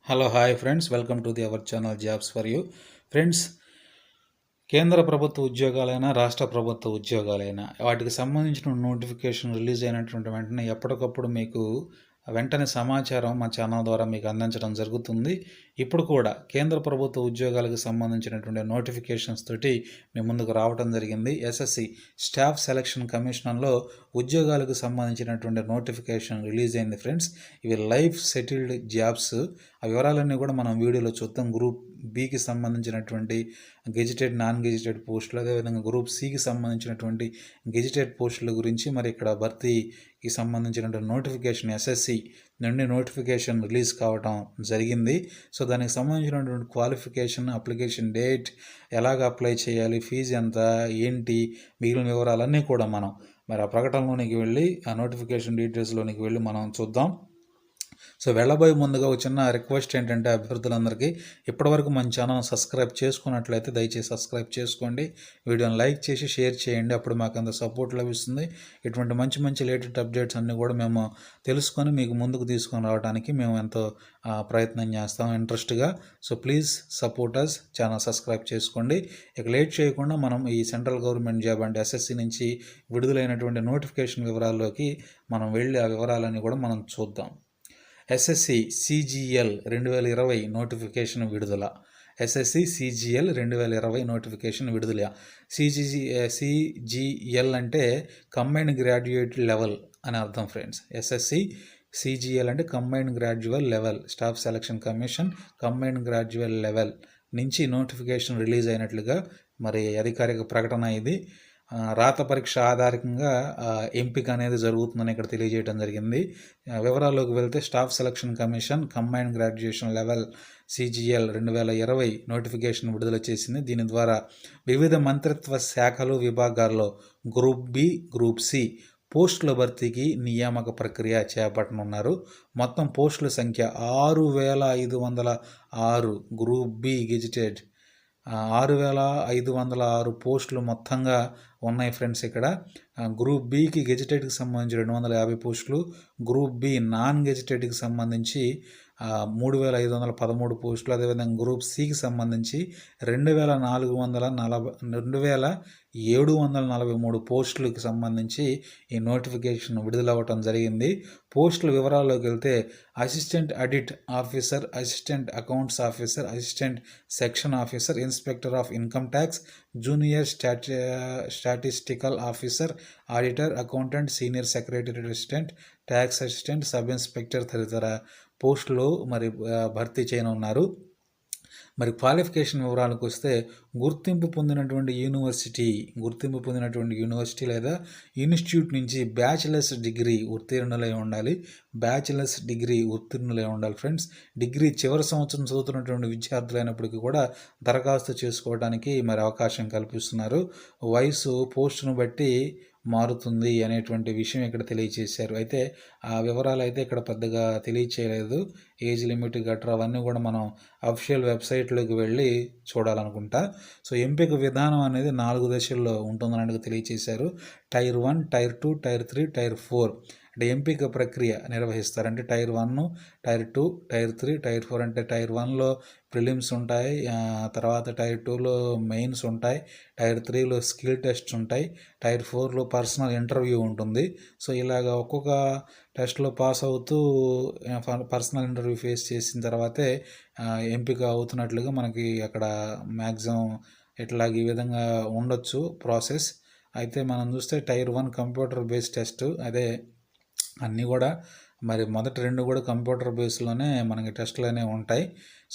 Hello hi friends, welcome to our channel jobs for you. Friends, కేంద్ర ప్రభుత్వ ఉద్యోగాలైనా రాష్ట్ర ప్రభుత్వ ఉద్యోగాలైనా వాటికి సంబంధించిన నోటిఫికేషన్ రిలీజ్ అయినటువంటి వెంటనే ఎప్పటికప్పుడు మీకు వెంటనే సమాచారం మా ఛానల్ ద్వారా మీకు అందించడం జరుగుతుంది. ఇప్పుడు కూడా కేంద్ర ప్రభుత్వ ఉద్యోగాలకు సంబంధించినటువంటి నోటిఫికేషన్స్ తోటి మేము ముందుకు రావడం జరిగింది. ఎస్ఎస్సి స్టాఫ్ సెలక్షన్ కమిషన్లో ఉద్యోగాలకు సంబంధించినటువంటి నోటిఫికేషన్ రిలీజ్ అయింది ఫ్రెండ్స్. ఇవి లైఫ్ సెటిల్డ్ జాబ్స్. ఆ వివరాలన్నీ కూడా మనం వీడియోలో చూద్దాం. గ్రూప్ బికి సంబంధించినటువంటి గెజిటెడ్, నాన్ గెజిటెడ్ పోస్టులు, అదేవిధంగా గ్రూప్ సికి సంబంధించినటువంటి గెజిటెడ్ పోస్టుల గురించి, మరి ఇక్కడ భర్తీకి సంబంధించినటువంటి నోటిఫికేషన్ ఎస్ఎస్సి నుండి నోటిఫికేషన్ రిలీజ్ కావడం జరిగింది. సో దానికి సంబంధించినటువంటి క్వాలిఫికేషన్, అప్లికేషన్ డేట్, ఎలాగ అప్లై చేయాలి, ఫీజు ఎంత, ఏంటి, మిగిలిన వివరాలన్నీ కూడా మనం మరి ఆ ప్రకటనలోనికి వెళ్ళి, ఆ నోటిఫికేషన్ డీటెయిల్స్లోనికి వెళ్ళి మనం చూద్దాం. సో వెళ్ళబోయే ముందుగా ఒక చిన్న రిక్వెస్ట్ ఏంటంటే అభ్యర్థులందరికీ, ఇప్పటివరకు మన ఛానల్ సబ్స్క్రైబ్ చేసుకున్నట్లయితే దయచేసి సబ్స్క్రైబ్ చేసుకోండి, వీడియోని లైక్ చేసి షేర్ చేయండి. అప్పుడు మాకు అంత సపోర్ట్ లభిస్తుంది. ఇటువంటి మంచి మంచి లేటెస్ట్ అప్డేట్స్ అన్నీ కూడా మేము తెలుసుకొని మీకు ముందుకు తీసుకొని రావడానికి మేము ఎంతో ప్రయత్నం చేస్తాం ఇంట్రెస్ట్గా. So please support us, channel subscribe చేసుకోండి. ఇక లేట్ చేయకుండా మనం ఈ సెంట్రల్ గవర్నమెంట్ జాబ్ అంటే ఎస్ఎస్సి నుంచి విడుదలైనటువంటి నోటిఫికేషన్ వివరాల్లోకి మనం వెళ్ళి ఆ వివరాలన్నీ కూడా మనం చూద్దాం. ఎస్ఎస్సి సిజిఎల్ 2020 నోటిఫికేషన్ విడుదల. ఎస్ఎస్సి సిజిఎల్ 2020 నోటిఫికేషన్ విడుదల. సిజిఎల్ అంటే కంబైన్డ్ గ్రాడ్యుయేట్ లెవెల్ అని అర్థం ఫ్రెండ్స్. ఎస్ఎస్సి సిజిఎల్ అంటే combined graduate level, staff selection commission combined graduate level నుంచి నోటిఫికేషన్ రిలీజ్ అయినట్లుగా మరి అధికారిక ప్రకటన ఇది. రాత పరీక్ష ఆధారితంగా ఎంపిక అనేది జరుగుతుందని ఇక్కడ తెలియజేయడం జరిగింది. వివరాల్లోకి వెళ్తే, staff selection commission combined graduation level CGL 2020 notification విడుదల చేసింది. దీని ద్వారా వివిధ మంత్రిత్వ శాఖలు, విభాగాల్లో గ్రూప్ బి, గ్రూప్ సి పోస్టుల భర్తీకి నియామక ప్రక్రియ చేపట్టనున్నారు. మొత్తం పోస్టుల సంఖ్య 6506. గ్రూప్ బి గెజిటెడ్ 6506 పోస్టులు మొత్తంగా ఉన్నాయి ఫ్రెండ్స్. ఇక్కడ గ్రూప్ బికి గెజిటెడ్కి సంబంధించి 250 పోస్టులు, గ్రూప్ బి నాన్ గెజిటెడ్కి సంబంధించి 3513 పోస్టులు, అదేవిధంగా గ్రూప్ సికి సంబంధించి 2743 పోస్టులకు సంబంధించి ఈ నోటిఫికేషన్ విడుదలవ్వటం జరిగింది. పోస్టుల వివరాల్లోకి వెళ్తే, assistant audit officer, assistant accounts officer, assistant section officer, inspector of income tax, junior statistical officer, auditor, accountant, senior secretary assistant, tax assistant, sub inspector తదితర పోస్టులు మరి భర్తీ చేయనున్నారు. మరి క్వాలిఫికేషన్ వివరాలకు వస్తే, గుర్తింపు పొందినటువంటి యూనివర్సిటీ లేదా ఇన్స్టిట్యూట్ నుంచి బ్యాచిలర్స్ డిగ్రీ ఉత్తీర్ణులై ఉండాలి. ఫ్రెండ్స్. డిగ్రీ చివరి సంవత్సరం చదువుతున్నటువంటి విద్యార్థులైనప్పటికీ కూడా దరఖాస్తు చేసుకోవడానికి మరి అవకాశం కల్పిస్తున్నారు. వయసు పోస్టును బట్టి మారుతుంది అనేటువంటి విషయం ఇక్కడ తెలియజేశారు. అయితే ఆ వివరాలు అయితే ఇక్కడ పెద్దగా తెలియచేయలేదు. ఏజ్ లిమిట్ గట్రా అవన్నీ కూడా మనం అఫీషియల్ వెబ్సైట్లోకి వెళ్ళి చూడాలనుకుంటా. సో ఎంపిక విధానం అనేది 4 దశల్లో ఉంటుందన్నట్టుగా తెలియజేశారు. టైర్ 1, టైర్ 2, టైర్ 3, టైర్ 4 అంటే ఎంపిక ప్రక్రియ నిర్వహిస్తారు. అంటే టైర్ 1, టైర్ 2, టైర్ 3, టైర్ 4 అంటే టైర్ 1లో ప్రిలిమ్స్ ఉంటాయి, తర్వాత టైర్ 2లో మెయిన్స్ ఉంటాయి, టైర్ 3లో స్కిల్ టెస్ట్ ఉంటాయి, టైర్ 4లో పర్సనల్ ఇంటర్వ్యూ ఉంటుంది. సో ఇలాగ ఒక్కొక్క టెస్ట్లో పాస్ అవుతూ పర్సనల్ ఇంటర్వ్యూ ఫేస్ చేసిన తర్వాతే ఎంపిక అవుతున్నట్లుగా మనకి అక్కడ మ్యాక్సిమం ఇట్లాగ ఈ విధంగా ఉండొచ్చు ప్రాసెస్. అయితే మనం చూస్తే టైర్ 1 కంప్యూటర్ బేస్డ్ టెస్ట్, అదే అన్నీ కూడా మరి మొదటి 2 కూడా కంప్యూటర్ బేస్లోనే మనకి టెస్టులు అనేవి ఉంటాయి.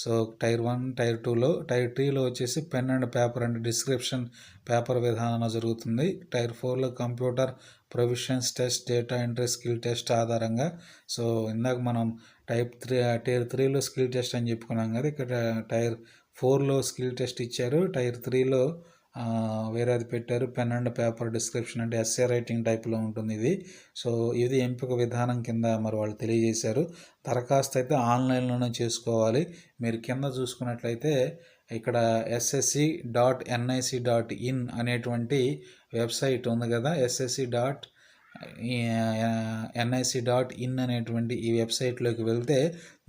సో టైర్ 1, టైర్ 2లో, టైర్ 3లో వచ్చేసి pen and paper and description paper విధానం జరుగుతుంది. టైర్ 4లో computer proficiency test, data entry, skill test ఆధారంగా. సో ఇందాక మనం టైర్ 3లో స్కిల్ టెస్ట్ అని చెప్పుకున్నాం కదా, ఇక్కడ టైర్ 4లో స్కిల్ టెస్ట్ ఇచ్చారు. టైర్ 3లో వేరేది పెట్టారు, పెన్ అండ్ పేపర్ డిస్క్రిప్షన్ అంటే ఎస్ఏ రైటింగ్ టైప్లో ఉంటుంది ఇది. సో ఇది ఎంపిక విధానం కింద మరి వాళ్ళు తెలియజేశారు. దరఖాస్తు అయితే ఆన్లైన్లోనే చేసుకోవాలి. మీరు కింద చూసుకున్నట్లయితే ఇక్కడ ssc.nic.in అనేటువంటి వెబ్సైట్ ఉంది కదా, ssc.nic.in అనేటువంటి ఈ వెబ్సైట్లోకి వెళ్తే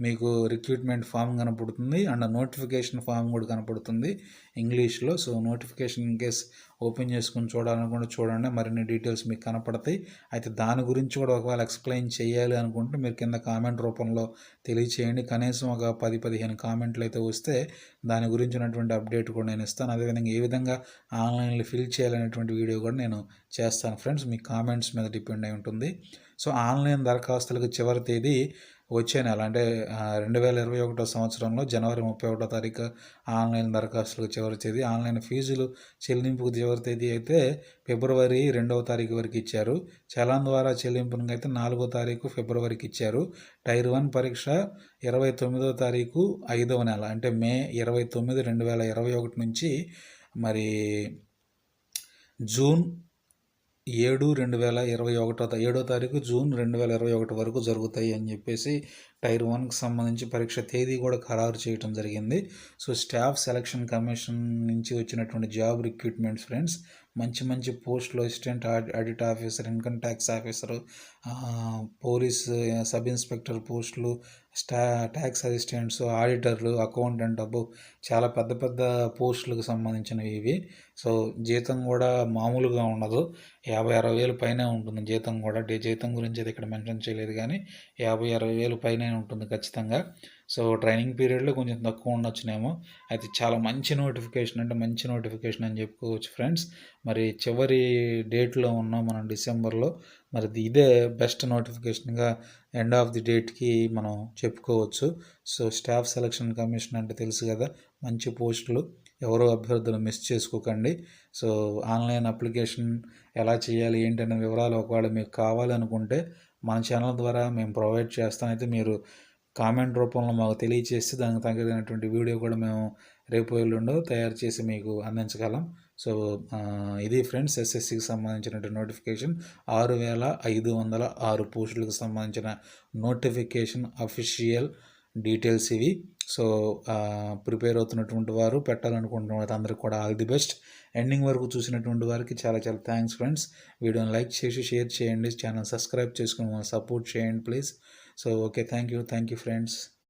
మీకు రిక్రూట్మెంట్ ఫామ్ కనపడుతుంది అండ్ నోటిఫికేషన్ ఫామ్ కూడా కనపడుతుంది ఇంగ్లీష్లో. So notification in case open చేసుకుని చూడాలనుకుంటే చూడండి, మరిన్ని డీటెయిల్స్ మీకు కనపడతాయి. అయితే దాని గురించి కూడా ఒకవేళ ఎక్స్ప్లెయిన్ చేయాలి అనుకుంటే మీరు కింద కామెంట్ రూపంలో తెలియచేయండి. కనీసం ఒక 10-15 కామెంట్లు అయితే వస్తే దాని గురించినటువంటి అప్డేట్ కూడా నేను ఇస్తాను. అదేవిధంగా ఏ విధంగా ఆన్లైన్లో ఫిల్ చేయాలనేటువంటి వీడియో కూడా నేను చేస్తాను ఫ్రెండ్స్. మీ కామెంట్స్ మీద డిపెండ్ అయి ఉంటుంది. సో ఆన్లైన్ దరఖాస్తులకు చివరి తేదీ వచ్చే నెల అంటే 2021 సంవత్సరంలో జనవరి 31 తారీఖు ఆన్లైన్ దరఖాస్తులకు చివరి తేదీ. ఆన్లైన్ ఫీజులు చెల్లింపుకు చివరి తేదీ అయితే ఫిబ్రవరి 2వ తారీఖు వరకు ఇచ్చారు. చలాన్ ద్వారా చెల్లింపునికి అయితే 4వ తారీఖు ఫిబ్రవరికి ఇచ్చారు. టైర్ 1 పరీక్ష 29వ తారీఖు 5వ నెల అంటే మే 29, 2021 నుంచి మరి జూన్ 7 తారీఖు జూన్ 2021 వరకు జరుగుతాయి అని చెప్పేసి టైర్ 1కి సంబంధించి పరీక్ష తేదీ కూడా ఖరారు చేయడం జరిగింది. సో స్టాఫ్ సెలక్షన్ కమిషన్ నుంచి వచ్చినటువంటి జాబ్ రిక్రూట్మెంట్స్ ఫ్రెండ్స్, మంచి మంచి పోస్టులు assistant audit officer, income tax officer, police sub inspector పోస్టులు, ట్యాక్స్ అసిస్టెంట్స్, ఆడిటర్లు, అకౌంటెంట్, చాలా పెద్ద పెద్ద పోస్టులకు సంబంధించినవి ఇవి. సో జీతం కూడా మామూలుగా ఉండదు, 50-60 వేలు పైనే ఉంటుంది జీతం కూడా. జీతం గురించి అయితే ఇక్కడ మెన్షన్ చేయలేదు కానీ 50-60 వేలు పైనే ఉంటుంది ఖచ్చితంగా. సో ట్రైనింగ్ పీరియడ్లో కొంచెం తక్కువ ఉండొచ్చునేమో. అయితే చాలా మంచి నోటిఫికేషన్ అంటే మంచి నోటిఫికేషన్ అని చెప్పుకోవచ్చు ఫ్రెండ్స్. మరి చివరి డేట్లో ఉన్నాం మనం డిసెంబర్లో. మరి ఇదే బెస్ట్ నోటిఫికేషన్గా ఎండ్ ఆఫ్ ది డేట్కి మనం చెప్పుకోవచ్చు. సో స్టాఫ్ సెలక్షన్ కమిషన్ అంటే తెలుసు కదా, మంచి పోస్టులు, ఎవరో అభ్యర్థులు మిస్ చేసుకోకండి. సో ఆన్లైన్ అప్లికేషన్ ఎలా చేయాలి ఏంటనే వివరాలు ఒకవేళ మీకు కావాలనుకుంటే మన ఛానల్ ద్వారా మేము ప్రొవైడ్ చేస్తాం. అయితే మీరు కామెంట్ రూపంలో మాకు తెలియచేస్తే దానికి తగినటువంటి వీడియో కూడా మేము రేపు ఎల్లుండో తయారు చేసి మీకు అందించగలం. సో ఇది ఫ్రెండ్స్ ఎస్ఎస్సికి సంబంధించినటువంటి నోటిఫికేషన్. 6506 పోస్టులకు సంబంధించిన నోటిఫికేషన్ అఫీషియల్ డీటెయిల్స్ ఇవి. సో ప్రిపేర్ అవుతున్నటువంటి వారు, పెట్టాలనుకుంటున్న వారు అందరికీ కూడా ఆల్ ది బెస్ట్. ఎండింగ్ వరకు చూసినటువంటి వారికి చాలా చాలా థ్యాంక్స్ ఫ్రెండ్స్. వీడియోని లైక్ చేసి షేర్ చేయండి, ఛానల్ సబ్స్క్రైబ్ చేసుకుని సపోర్ట్ చేయండి please. So okay, thank you friends.